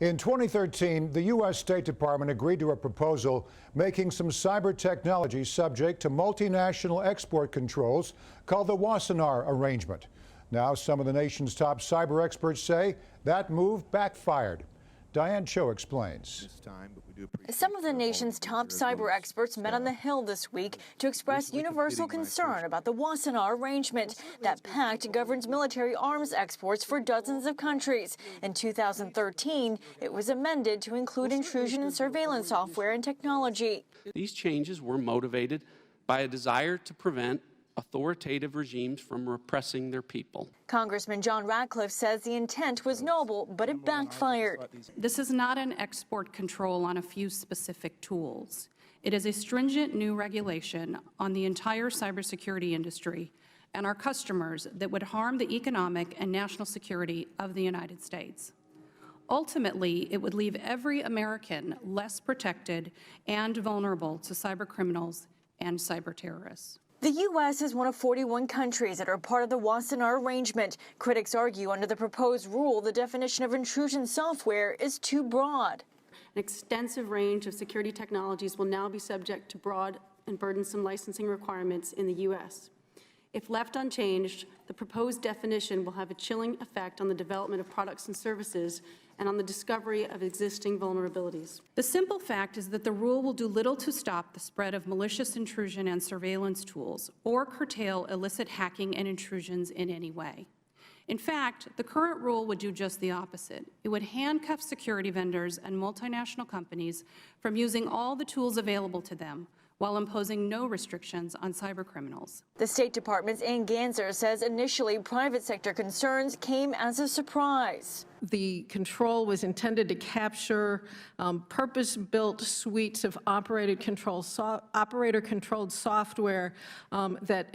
In 2013, the U.S. State Department agreed to a proposal making some cyber technology subject to multinational export controls called the Wassenaar Arrangement. Now, some of the nation's top cyber experts say that move backfired. Diane Cho explains. Some of the nation's top cyber experts met on the Hill this week to express universal concern about the Wassenaar Arrangement. That pact governs military arms exports for dozens of countries. In 2013, it was amended to include intrusion and surveillance software and technology. These changes were motivated by a desire to prevent authoritative regimes from repressing their people. Congressman John Ratcliffe says the intent was noble, but it backfired. This is not an export control on a few specific tools. It is a stringent new regulation on the entire cybersecurity industry and our customers that would harm the economic and national security of the United States. Ultimately, it would leave every American less protected and vulnerable to cyber criminals and cyber terrorists. The U.S. is one of 41 countries that are part of the Wassenaar Arrangement. Critics argue under the proposed rule, the definition of intrusion software is too broad. An extensive range of security technologies will now be subject to broad and burdensome licensing requirements in the U.S. If left unchanged, the proposed definition will have a chilling effect on the development of products and services and on the discovery of existing vulnerabilities. The simple fact is that the rule will do little to stop the spread of malicious intrusion and surveillance tools or curtail illicit hacking and intrusions in any way. In fact, the current rule would do just the opposite. It would handcuff security vendors and multinational companies from using all the tools available to them while imposing no restrictions on cybercriminals. The State Department's Ann Ganser says initially private sector concerns came as a surprise. The control was intended to capture purpose-built suites of operator-controlled software that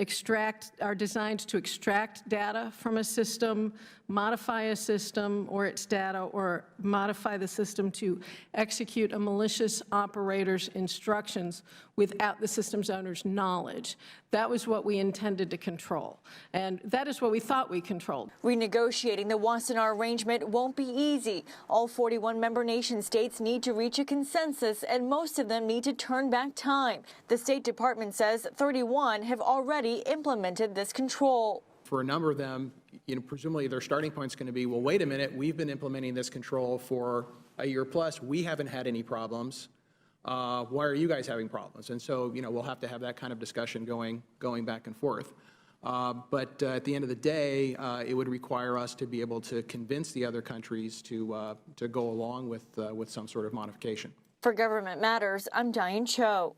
are designed to extract data from a system, modify a system or its data, or modify the system to execute a malicious operator's instructions without the system's owner's knowledge. That was what we intended to control, and that is what we thought we controlled. Renegotiating the Wassenaar Arrangement won't be easy. All 41 member nation states need to reach a consensus, and most of them need to turn back time. The State Department says 31 have already implemented this control. For a number of them, presumably their starting point is going to be, well, wait a minute, we've been implementing this control for a year plus. We haven't had any problems. Why are you guys having problems? And so, we'll have to have that kind of discussion going back and forth. But at the end of the day, it would require us to be able to convince the other countries to go along with some sort of modification. For Government Matters, I'm Diane Cho.